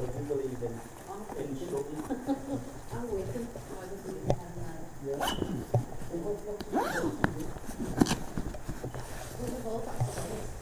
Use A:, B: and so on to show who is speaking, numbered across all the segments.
A: if you believe in struggling.
B: I'm waiting. I just need to have that.
A: Yeah.
B: We've all got stories.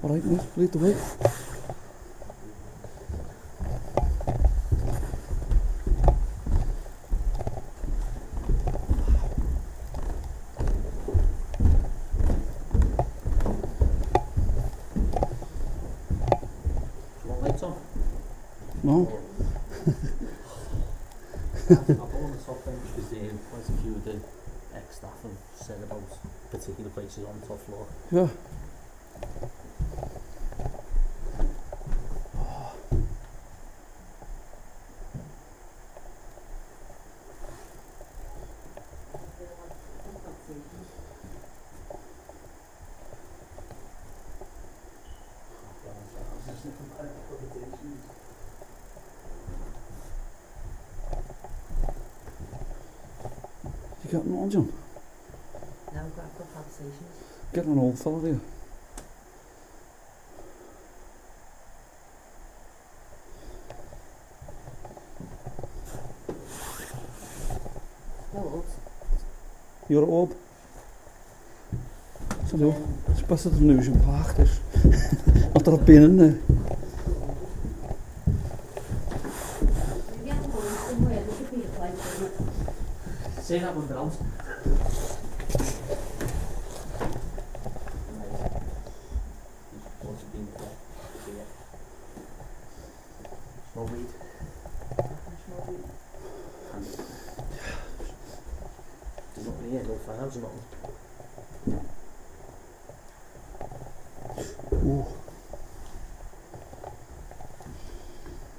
C: Alright, mate, lead the way.
A: Lights on?
C: No?
A: I've been on the top bench because quite a few of the ex-staff have said about particular places on the top floor.
C: Yeah. You getting on, John?
B: No, I've got palpitations.
C: Getting an old fella there.
B: No odds.
C: You're at Orb? So no, it's better than Newsham Park, this. Not that I've been in there.
B: Maybe I can go somewhere. There should be a place, isn't it?
A: Say that one down. Small weed.
B: Small weed.
A: There's nothing here, no files or nothing.
C: Ooh.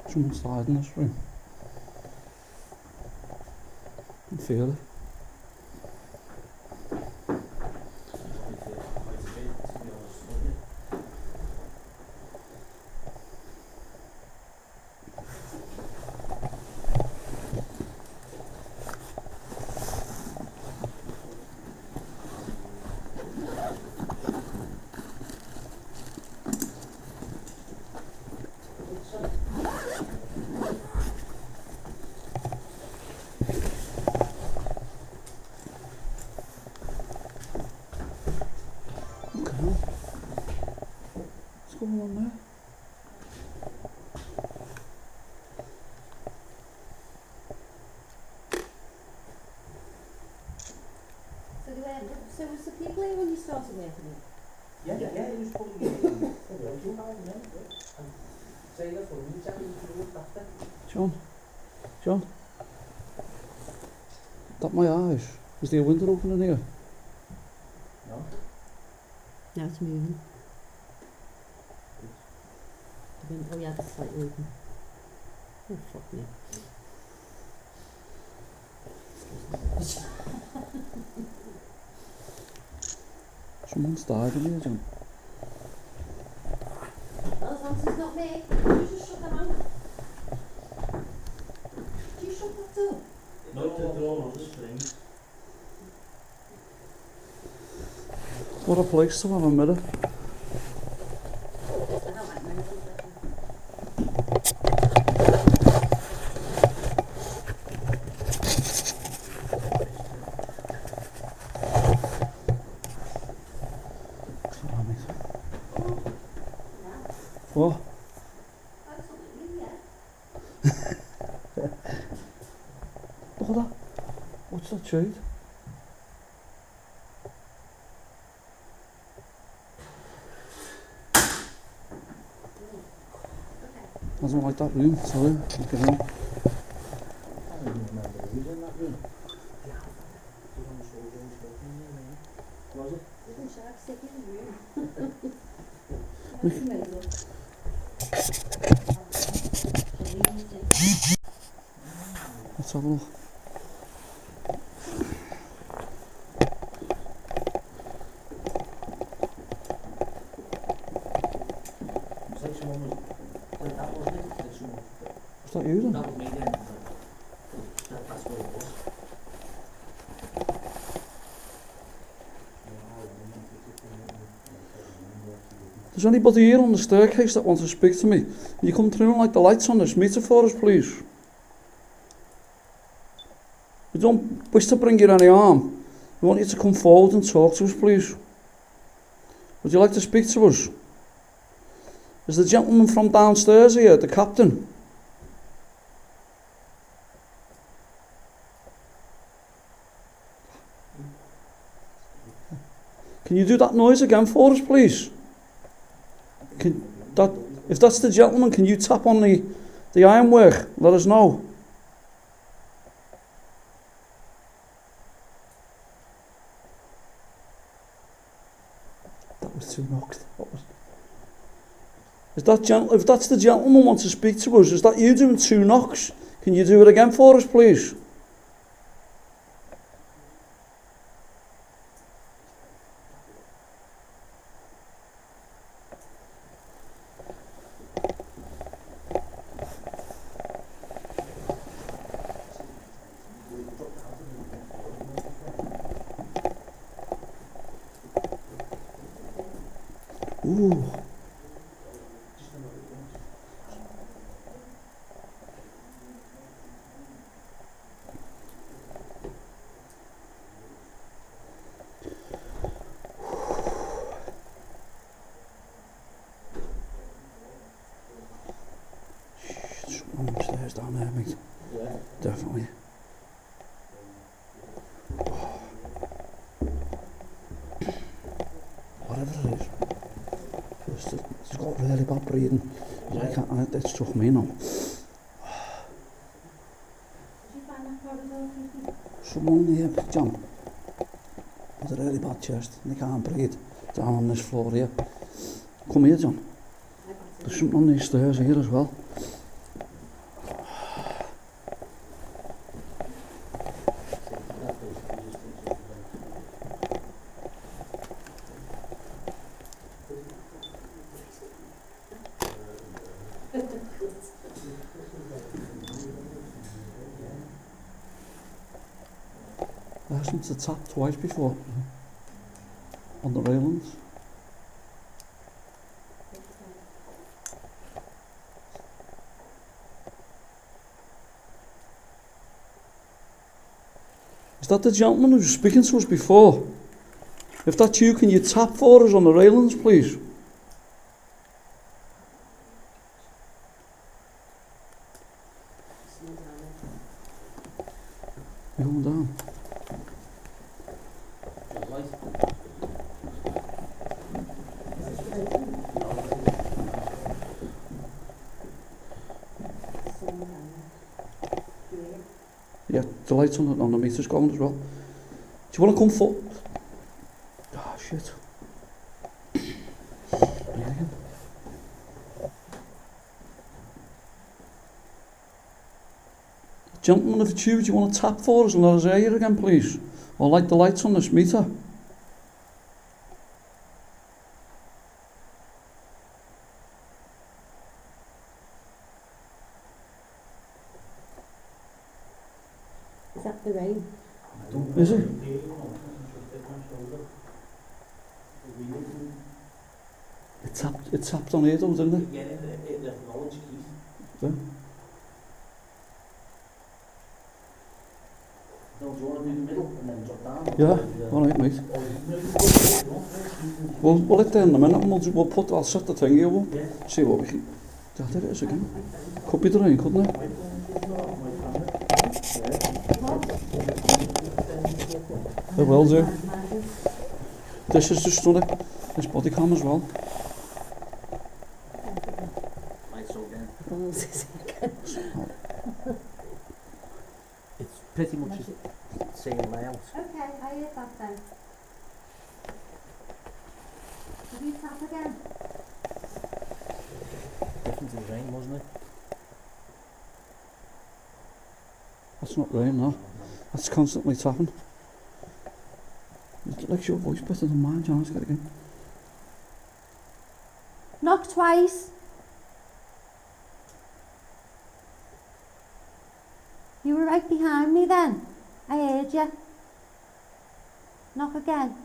C: Someone's died in this room. I can feel it. What's going on there?
B: So was the people here when you started working?
A: Yeah, it was probably and say that's what we tell you to do after.
C: John? That my eyes. Is there a window open in here?
A: No?
B: No, it's moving. Oh yeah, it's slightly open. Oh fuck me.
C: Someone's died in here, John.
B: Well, as long as it's not me, you just shut them out. Do you shut that door?
A: No, they're all on the springs.
C: What a place to have a mirror.
B: I don't like mirrors.
C: What? Look at that. What's that shade? I don't like that room, sorry. Okay,
A: I don't even remember who's in that room. Was it?
B: Isn't shark sick in the room? That's amazing.
C: Let's have a look.
A: It's like someone was, like that wasn't it? Like someone,
C: Was that you then?
A: that was me then. That's what it was.
C: There's anybody here on the staircase that wants to speak to me? Can you come through and light the lights on this meter for us, please? We don't wish to bring you any harm. We want you to come forward and talk to us, please. Would you like to speak to us? Is the gentleman from downstairs here, the captain? Can you do that noise again for us, please? If that's the gentleman, can you tap on the ironwork? Let us know. That was too knocked. If that's the gentleman wants to speak to us, is that you doing 2 knocks? Can you do it again for us, please? Ooh. Someone upstairs down there, mate.
A: Yeah.
C: Definitely. Whatever it is. She's got really bad breathing. It struck me now.
B: Did you find that corridor?
C: Someone here, John, with a really bad chest, and they can't breathe down on this floor here. Come here, John. There's something on these stairs here as well. I asked him to tap twice before on the railings. Is that the gentleman who was speaking to us before? If that's you, can you tap for us on the railings, please? You're going down. Yeah, the lights on the meter's going as well. Do you want to come forward? Ah, shit. Breathe again. Gentlemen, if it's you, do you want to tap for us and let us hear you again, please? Or light the lights on this meter?
B: Is that the rain?
C: Is it? It tapped on here though, didn't it?
A: Yeah, it acknowledged Keith.
C: Yeah.
A: Don't you want to do the middle and then drop down?
C: Yeah, alright mate. We'll hit there in a minute and I'll set the thing here, see what we can... That it is again. Could be the rain, couldn't it? It will do. This is just done it. This body cam as well.
A: It's pretty much the same layout.
B: Okay, I hear that then. Did you tap again?
A: Different to the rain, wasn't it?
C: That's not rain, no. That's constantly tapping. It likes your voice better than mine, John. Let's get it again.
B: Knock twice. You were right behind me then. I heard you. Knock again.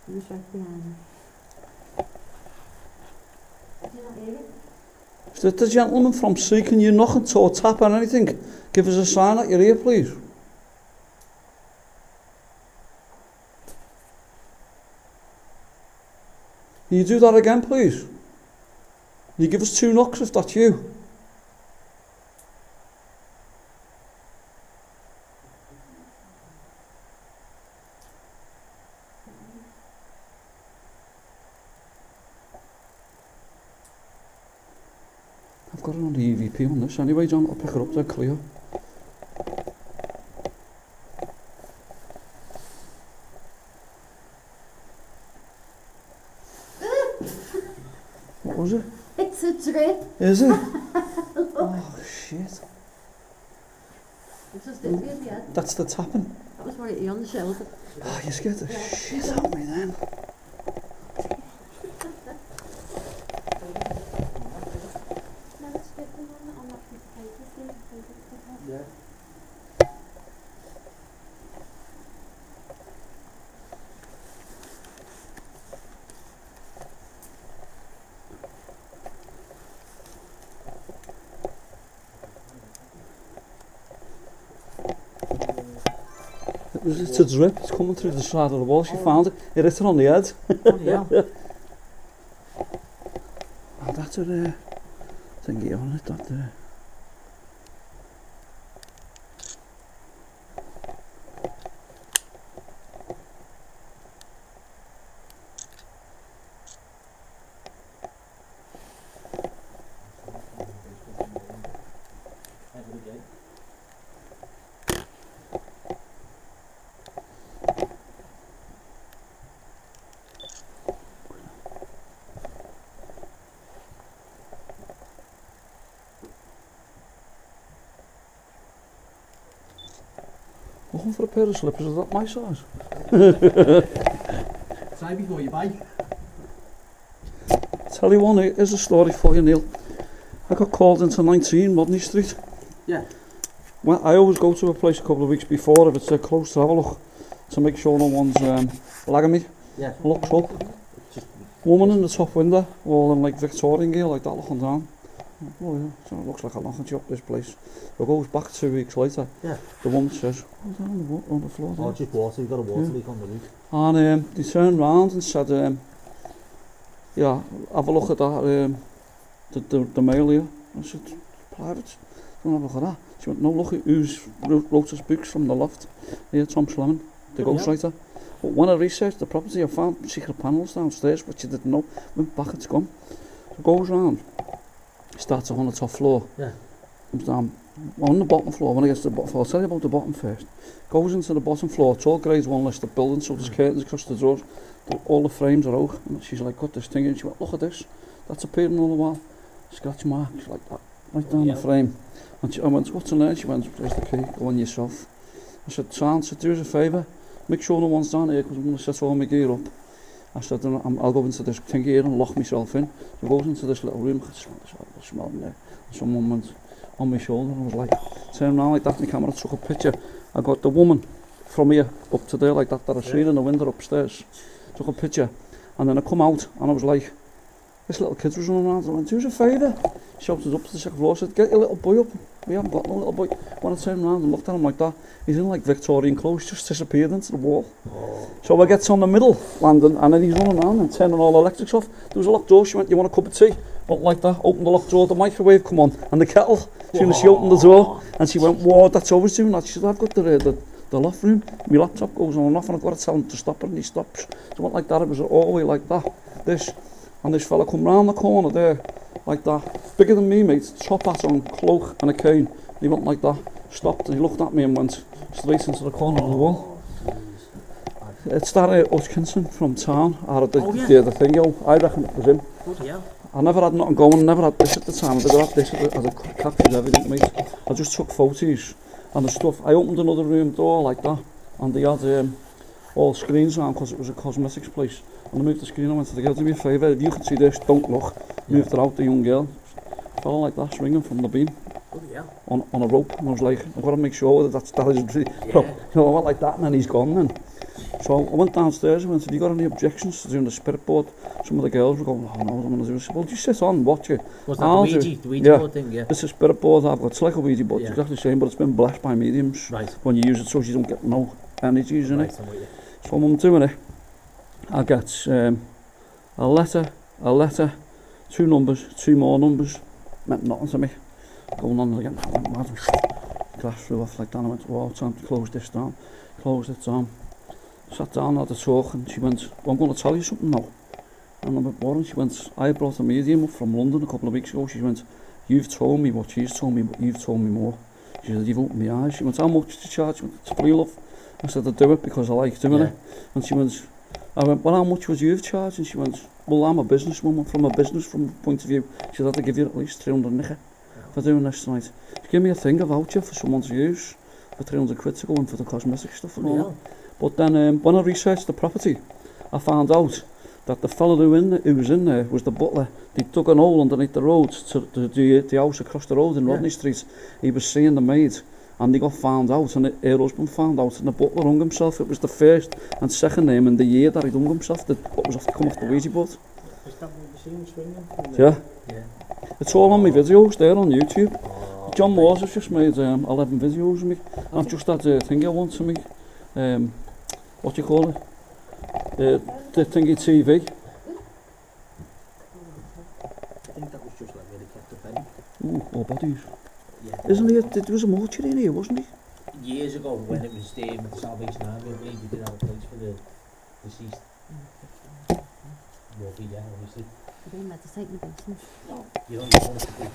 B: He was right behind me. Did you not hear it?
C: Is that the gentleman from C? Can you knock or tap on anything? Give us a sign that you're here, please. Can you do that again, please? Can you give us 2 knocks if that's you? I've got it on the EVP on this anyway, John. I'll pick it up, they're clear. What was it?
B: It's a drip.
C: Is it? Oh, shit.
B: It's just this bit, yeah.
C: That's the tapping.
B: That was right on the shoulder.
C: Oh, you scared the shit out of me then.
B: No, it's good on that piece of paper, see?
A: Yeah.
C: It's a drip, it's coming through the side of the wall. She found it, it hit her on the head.
A: Yeah.
C: Oh, that's a thingy on it, that there. Looking for a pair of slippers, is that my size?
A: Try before you buy.
C: Tell you one, here's a story for you, Neil. I got called into 19 Modney Street.
A: Yeah.
C: Well, I always go to a place a couple of weeks before if it's close to have a look, to make sure no one's lagging me.
A: Yeah.
C: Looks up. Woman in the top window, all in like Victorian gear like that, looking down. Oh yeah, so it looks like a knocking job, this place. So it goes back 2 weeks later.
A: Yeah.
C: The woman says, "What's that on the floor there?"
A: Oh, just water, you've got a water leak on the roof.
C: And they turned round and said, yeah, have a look at that, the mail here. I said, private, don't have a look at that. She went, no, look at who's wrote his books from the loft. Here, Tom Schlemon, the ghostwriter. But when I researched the property, I found secret panels downstairs, which I didn't know. Went back, it's gone. So goes round, starts on the top floor.
A: Yeah.
C: Comes down on the bottom floor. When I get to the bottom floor, I'll tell you about the bottom first. Goes into the bottom floor. It's all grade 1 listed building, so there's curtains across the doors. All the frames are oak. And she's like, got this thing, and she went, look at this. That's appearing all the while. Scratch marks like that, right down the frame. And I went, what's in there? She went, there's the key, go on yourself. I said, Sam, do us a favour, make sure no one's down here because I'm going to set all my gear up. I said, I'll go into this thing here and lock myself in. So I goes into this little room, I could smell this horrible smell in there. And someone went on my shoulder and I was like, turned around like that, my camera took a picture. I got the woman from here up to there like that I seen in the window upstairs. Took a picture and then I come out and I was like, this little kid was running around. I went, do us a favour. Shouted up to the second floor, said, get your little boy up. We haven't got no little boy. When I turned around and looked at him like that, he's in like Victorian clothes, just disappeared into the wall. So I gets on the middle landing and then he's running around and turning all the electrics off. There was a locked door, she went, you want a cup of tea? Went like that, opened the locked door, the microwave come on and the kettle. She opened the door and she went, whoa, that's always doing that. She said, I've got the loft room, my laptop goes on and off and I've got to tell him to stop it and he stops. So it went like that, it was all the way like that, this. And this fella come round the corner there like that. Bigger than me, mate. Top hat on, cloak and a cane. He went like that. Stopped and he looked at me and went straight into the corner of the wall. It's that Hutchinson from town. Had the thing, yo. I reckon it was him. I never had nothing going, never had this at the time. I never had this as a captured everything, mate. I just took photos and the stuff. I opened another room door like that, and they had all screens on because it was a cosmetics place. And I moved the screen and went to the girl, do me a favour, if you can see this, don't look. Moved it out, the young girl. Fell like that, swinging from the beam. On a rope, and I was like, I've got to make sure that that is, you know, I went like that, and then he's gone then. So I went downstairs and went, have you got any objections to doing the spirit board? Some of the girls were going, oh no, I'm going to do it. Well, just sit on, watch it.
A: Was that the Ouija board thing, yeah?
C: It's a spirit board I've got. It's like a Ouija board, it's exactly the same, but it's been blessed by mediums.
A: Right.
C: When you use it so you don't get no energies in it.
A: I'm with you.
C: So when I'm doing it, I get a letter, 2 numbers, 2 more numbers. Meant nothing to me. Going on again, I went mad. Glass flew off like that, I went, wow, time to close this down. Closed it down. Sat down, had a talk, and she went, well, I'm going to tell you something now. And I'm a bit boring. She went, I brought a medium up from London a couple of weeks ago. She went, you've told me what she's told me, but you've told me more. She said, you've opened my eyes. She went, how much did you charge? She went, it's free, love. I said, I do it because I like doing it. And she went, I went, well, how much was you charged? And she went, well, I'm a businesswoman. From a business point of view, she said, I'd have to give you at least 300 nicker for doing this tonight. She gave me a thing, a voucher for someone to use for 300 quid to go in for the cosmetic stuff and all that. But then when I researched the property, I found out that the fella who was in there was the butler. They dug an hole underneath the road to the house across the road in Rodney Street. He was seeing the maid, and they got found out, and her husband found out, and the butler hung himself. It was the first and second name in the year that he hung himself. What was off to come off the Ouija board.
A: Is that what you've seen swinging?
C: Yeah. It's all on my videos there on YouTube. John Moores has just made 11 videos of me. I've just had a thing I want to make. What do you call it? The thingy TV.
A: I think that was just like where they kept the body.
C: Ooh, all bodies.
A: Yeah.
C: Isn't there was a mortuary in here, wasn't he?
A: Years ago, when it was the Salvation Army, I believe they did have a place for the deceased. Well, yeah, obviously.
B: You don't meditate in the basement.
A: You don't want to do.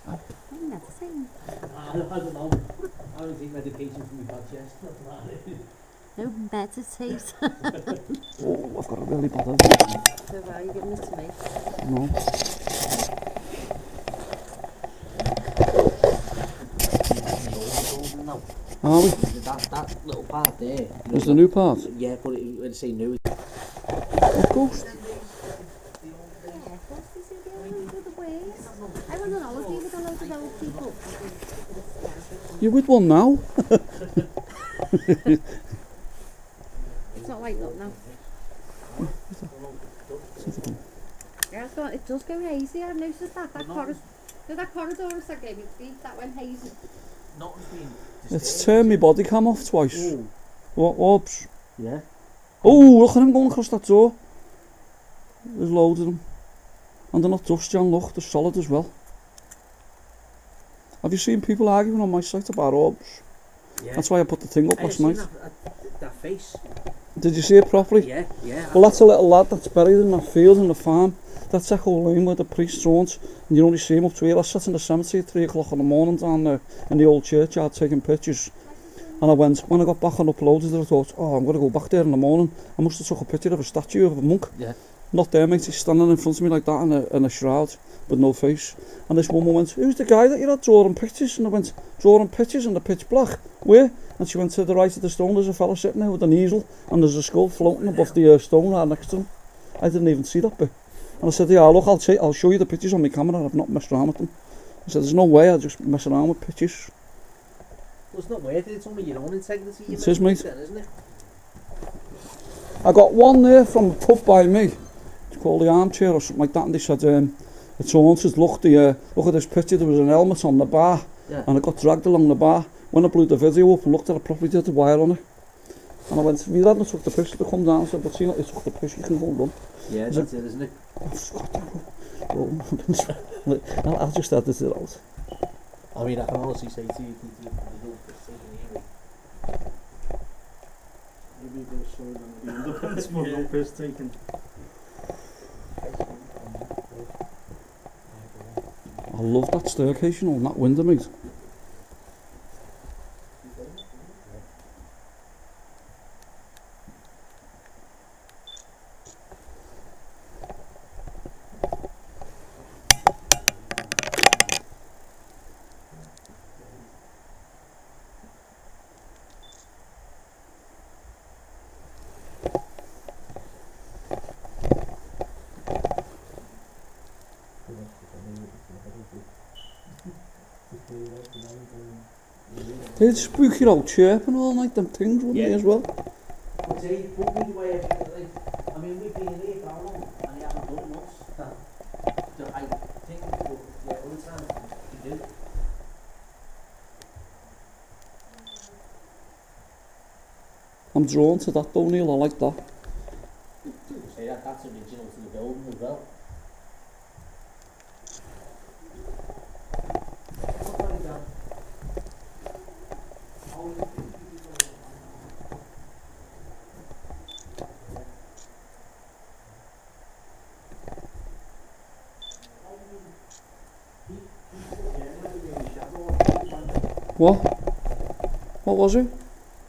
B: I meditate.
A: I don't know. I don't take medication for my bad chest.
B: No, meditate.
C: Oh, I've got a really bad headache.
B: So why are you giving it to me?
C: No. Are we?
A: That little part there.
C: Is the new part?
A: Yeah, but when I say new,
C: Of course.
B: I went on holiday with a load of old people.
C: You're with one now?
B: It's not like that now. Yeah, it does go hazy. I've noticed that. That corridor is like that went hazy.
C: It's turned my body cam off twice.
A: Ooh.
C: What orbs?
A: Yeah.
C: Oh, look at him going across that door. There's loads of them. And they're not dust, John, look, they're solid as well. Have you seen people arguing on my site about orbs?
A: Yeah.
C: That's why I put the thing up last night.
A: That face.
C: Did you see it properly?
A: Yeah.
C: Well, that's a little lad that's buried in that field in the farm. That's Echo Lane where the priest haunt, and you only see him up to here. I sat in the cemetery at 3 o'clock in the morning down there in the old churchyard taking pictures. And when I got back and uploaded it, I thought, oh, I'm going to go back there in the morning. I must have took a picture of a statue of a monk.
A: Yeah.
C: Not there, mate, he's standing in front of me like that in a shroud with no face. And this woman went, who's the guy that you had drawing pictures? And I went, drawing pictures in the pitch black? Where? And she went to the right of the stone, there's a fella sitting there with an easel, and there's a skull floating above the stone right next to him. I didn't even see that bit. And I said, yeah, look, I'll show you the pictures on my camera, I've not messed around with them. I said, there's no way I'll just mess around with pictures.
A: Well, it's not worth it, it's only your own integrity.
C: It is, mate.
A: Then, isn't it?
C: I got one there from a pub by me. It's called the Armchair or something like that, and they said, it's haunted, look at this picture, there was an helmet on the bar, and it got dragged along the bar. When I blew the video up and looked at it properly, did the wire on it. And I went, if you hadn't took the piss to come down, I said, but see, you took the piss, you can go and run.
A: Yeah, that's it, isn't it?
C: I'll just edit it out.
A: I mean, I can honestly say to you, there's no piss taken here. Maybe there's so many underpants, but no piss taken.
C: I love that staircase, you know, and that window, mate. They'd spook your old chirping all night, them things, wouldn't they, as well?
A: But see, what we do, I mean, we've been here for how long, and he hasn't done much. So I think, yeah, all the time, he do.
C: I'm drawn to that, though, Neil, I like that.
A: See, that's original to the building as well.
C: What? What was it?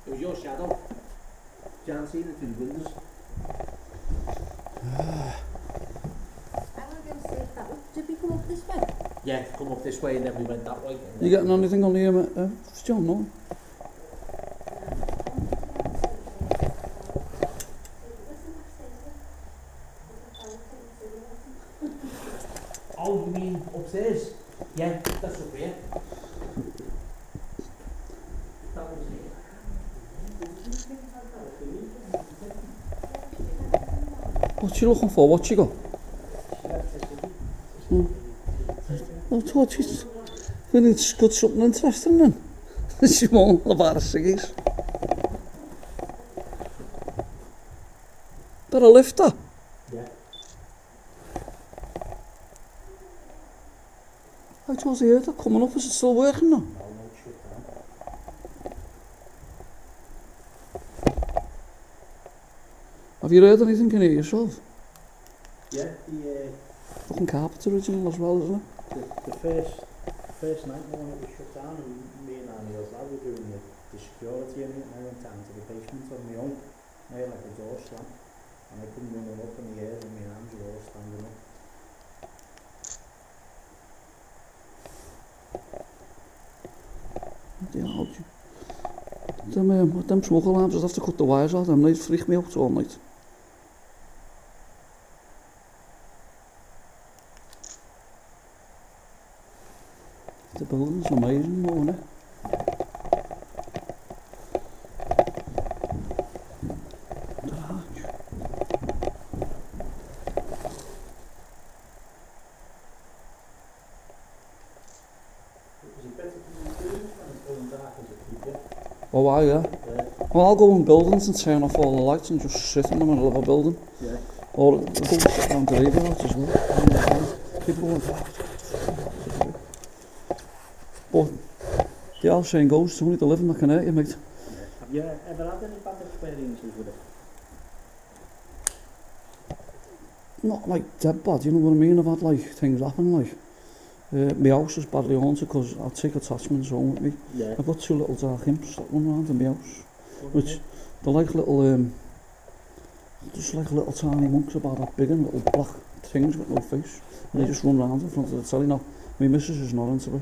A: It was your shadow. Can't see it through the windows.
B: Did we come up this way?
A: Yeah, come up this way and then we went that way.
C: You getting anything on here, John? No?
A: Oh, you mean upstairs? Yeah, that's up here. That was it.
C: What's she looking for? What's she got? I thought she's really got something interesting then. She won't about her ciggies. That a lifter?
A: Yeah.
C: I thought I heard that coming up. Is it still working now?
A: No, it's shut down.
C: Have you heard anything in here yourself?
A: Yeah, the
C: Fucking carpet original as well, isn't it?
A: the first night when it was shut down, and me and Annie's lad were doing the security in it, and I went down to the basement on my own. I had like a door slam, and I couldn't run them up in the air, and my arms were all standing up.
C: Yeah, how do you... Them smoke alarms, just have to cut the wires out, them, they'd freak me out all night. The building's amazing, though, isn't it? Oh, wow, yeah. Well, I'll go in buildings and turn off all the lights and just sit in the middle of a building.
A: Yeah.
C: Or go and sit down the radio out as well. People going, but the old saying goes, it's only the living that can hurt you, mate.
A: Have you ever had any bad experiences with it?
C: Not like dead bad, you know what I mean? I've had like things happen, like my house is badly haunted because I take attachments home with me.
A: Yeah.
C: I've got two little dark imps that run around in my house, which they're like little just like little tiny monks about that big and little black things with no face, and they just run around in front of the telly. Now my missus is not into it.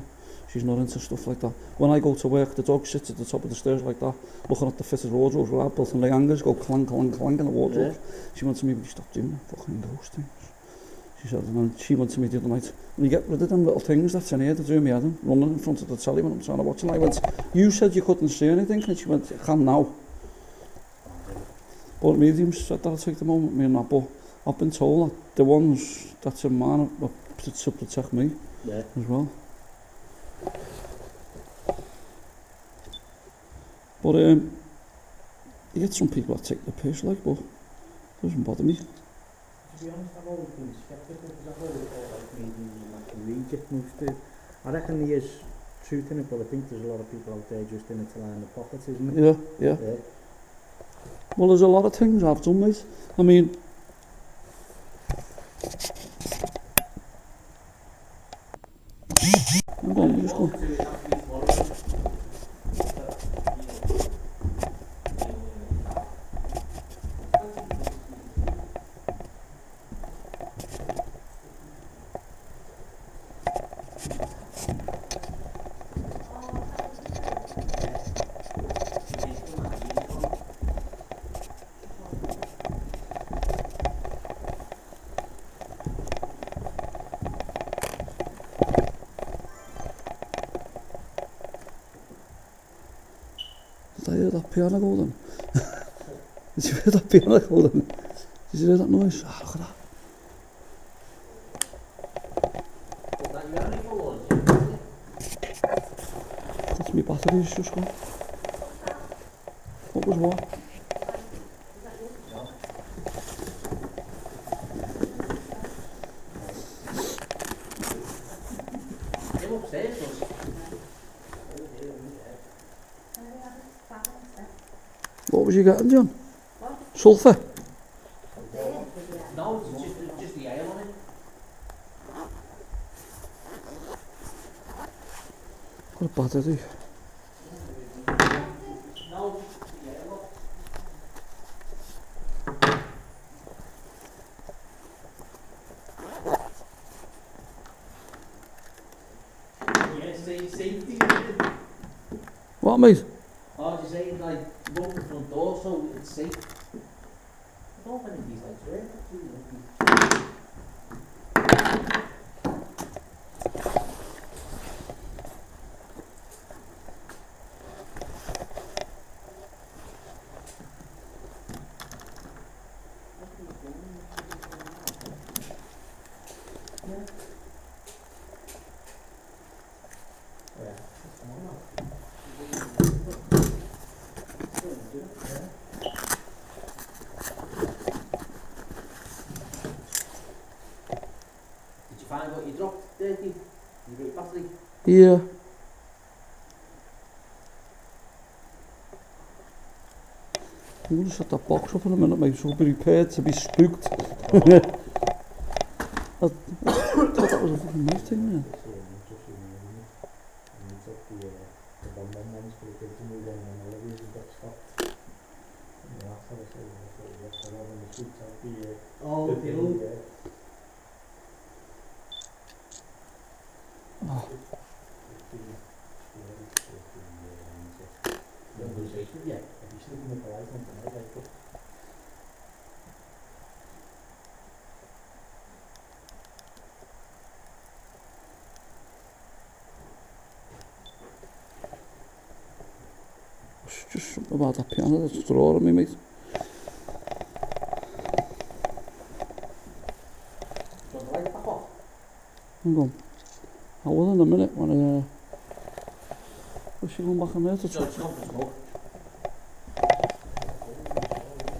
C: She's not into stuff like that. When I go to work, the dog sits at the top of the stairs like that, looking at the fitted wardrobes where I've built, and the hangers go clank, clank, clank in the wardrobe. Yeah. She went to me, "Will you stop doing that fucking ghost things?" She said, and then she went to me the other night, "Will you get rid of them little things that's in here to do me head in, running in front of the telly when I'm trying to watch?" And I went, "You said you couldn't see anything," and she went, "I can now." But mediums said that I'll take the moment me and that, but I've been told that the ones that's in man are to protect me as well. But you get some people that take the piss, like, but it doesn't bother me.
A: To be honest, I've always been sceptical because I've always thought like mediums like to read it most of. I reckon there is truth in it, but I think there's a lot of people out there just in it to line the pockets, isn't it?
C: Yeah. Well, there's a lot of things I've done, mate. I mean, just go. Did I hear that piano go then? Did you hear that piano go then? Did you hear that noise? Ah, look at that. That's my batteries just gone. What was what? What was you getting, John? Sulphur?
D: No, it's just the ale on it.
C: What a battery.
D: No, just the ale. Yeah, safety.
C: What, mate?
D: Oh, you say like you open the front door so it's safe. I don't think these lights work. Did you find what you dropped there, Keith? You got your battery?
C: Yeah. I'm going to set that box up in a minute, mate, so be prepared to be spooked. I thought that was a fucking nice thing, man.
D: Oh, you.
C: Oh,
D: Yeah.
C: it's just something about that piano that's drawing me, mate.
D: So the light back off.
C: Hang on. I will in a minute when what's she going back in there to
D: So
C: touch?
D: it's not for smoke.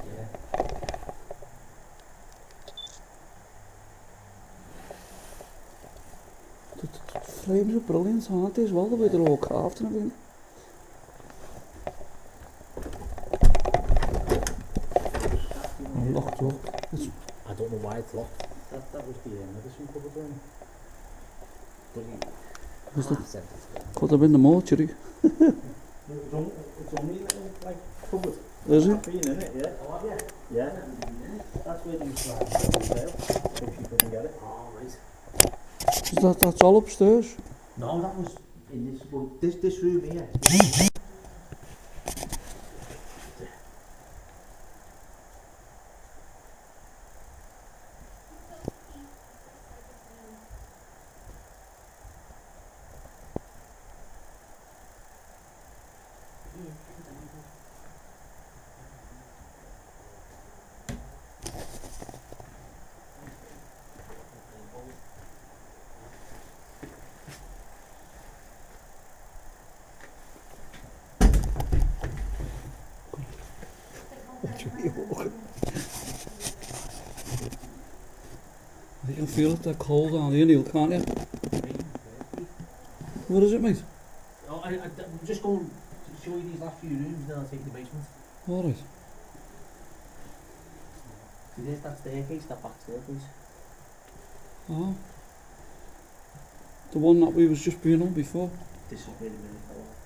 D: Yeah.
C: The frames are brilliant, aren't they, as well, the way they're all carved and everything. Oh, locked up. It's,
A: I don't know why it's locked. That was the medicine cupboard room. But
C: could have been the mortuary.
A: it's only like cupboard.
C: Is it?
A: I've been in it, yeah.
D: Oh, have you?
A: Yeah. That's where you used to have the sale, if you couldn't get it.
D: Oh, right.
C: Is that's all upstairs?
D: No, that was in this, well, this room here.
C: You can feel it, they're cold down here, Neil, can't you? What is it, mate?
D: Oh, I'm just going to show you these last few rooms, then I'll take the basement.
C: Alright.
D: See, there's that staircase, that back staircase.
C: Oh. The one that we was just being on before.
D: This is where the minute fell off.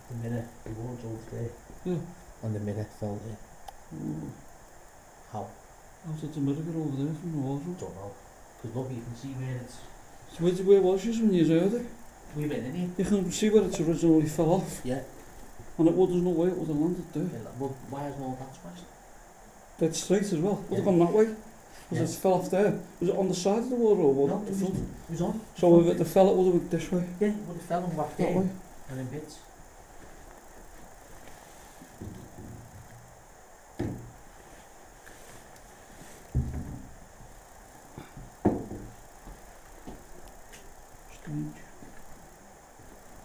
D: The minute, the walls over there.
C: Yeah.
D: And the minute fell there.
C: Oh,
D: How?
C: how did the mirror get over there from the wardrobe?
D: Don't know. Because look, you can see where it's...
C: So where was you when you heard it?
D: We went in here.
C: You can see where it originally fell off.
D: Yeah.
C: And there's no way it would have landed there.
D: Well, why hasn't all that smashed?
C: Dead straight as well. Would have
D: Yeah.
C: gone that way.
D: Yeah.
C: Because it fell off there. Was it on the side of the wardrobe or
D: No,
C: the
D: it
C: front?
D: was on.
C: So if it fell, it would have went this way.
D: Yeah, it would have fell and whacked
C: That
D: there.
C: way.
D: And in bits.
C: Strange.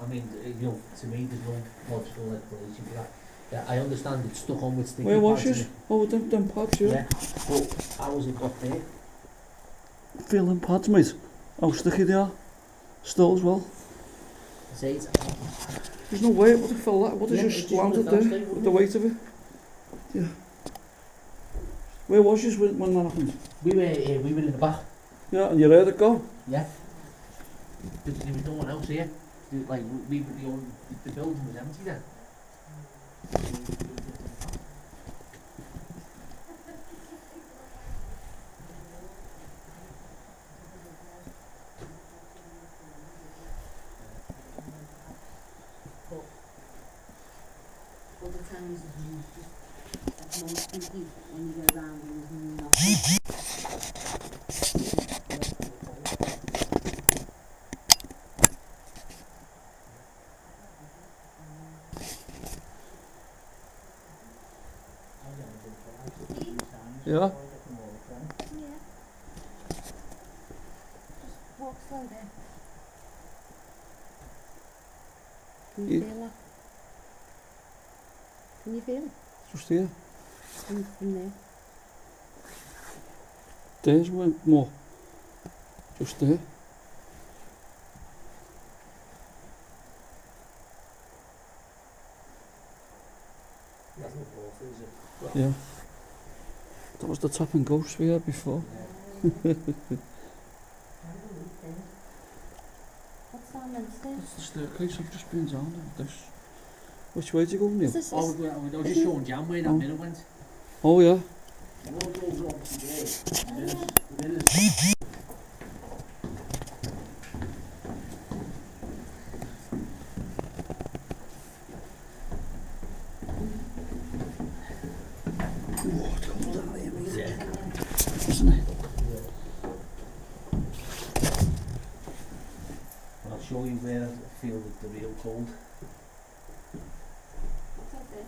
D: I mean, you know, to me, there's no logical explanation for that. Yeah, I understand it's stuck on with sticky
C: Where was
D: pads,
C: you?
D: innit?
C: Oh, with them pads, yeah.
D: Yeah, but how was it got there?
C: Feel them pads, mate. How sticky they are. Still as well.
D: Say it's...
C: There's no way it would have fell that. It would have
D: Yeah, it
C: just
D: just
C: landed
D: would have
C: there
D: fell straight,
C: with the
D: wouldn't
C: weight of it. Yeah. Where was you when that happened?
D: We were in the back.
C: Yeah, and you heard it go?
D: Yeah. There was no one else here. Like, we were the only... The building was empty then.
B: Other times it's more spooky when you go around and there's nothing.
C: Yeah.
B: Yeah. Just walk slow there. Can you
C: Yeah.
B: feel that? Can you feel it?
C: Just here.
B: From there?
C: There's one more. Just there.
D: That's not awful, is it?
C: Yeah. That was the tapping ghost we had before.
B: What's that downstairs?
C: That's the staircase. I've just been down there. This. Which way did you go, Neil?
B: Is this
D: Oh, I was just showing Jan where that
C: Oh.
D: mirror went.
C: Oh yeah.
D: The wardrobe's obviously there. The mirror's...
C: Oh, it's cold down here, mate.
D: Yeah.
C: Isn't it?
D: And I'll show you where I feel the real cold.
B: What's up there?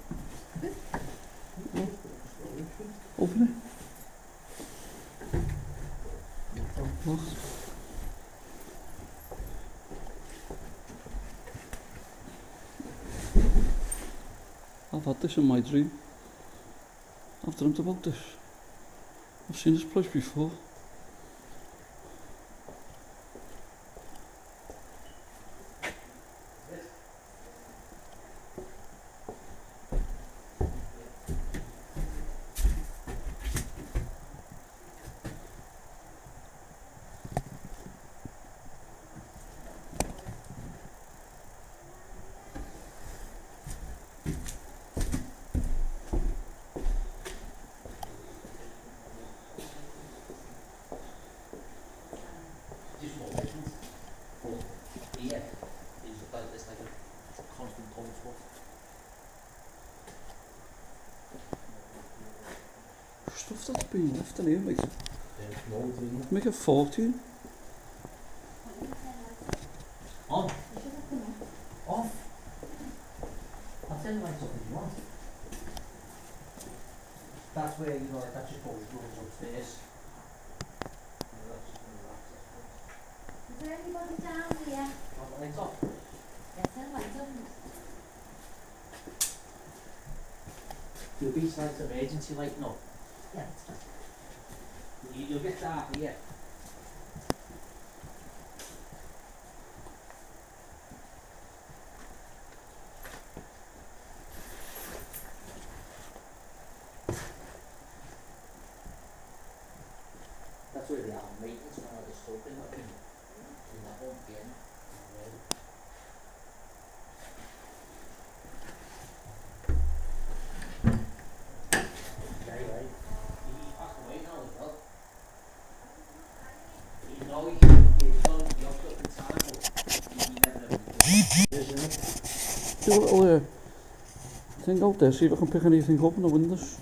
C: Open it. Look. I've had this in my dream. I've dreamt about this. I've seen this place before.
D: Just more different. But here is like it's like a constant cold spot.
C: Stuff that's been left in here, mate.
D: There's loads in here.
C: Make it 14.
D: On. Off. I'll tell you like something you want. That's where, you know, like that just goes upstairs.
B: Is there anybody down here?
D: Lights off.
B: Yes, there might be.
D: There'll be slight emergency light now.
B: Yeah, it's fine.
D: You'll get dark here. That's where the maintenance and all the stuff in that one again.
A: Okay, right.
D: He passed away now as well. You know, he's done the up in time, but he never
C: Do a little thing out there, see if I can pick anything up in the windows.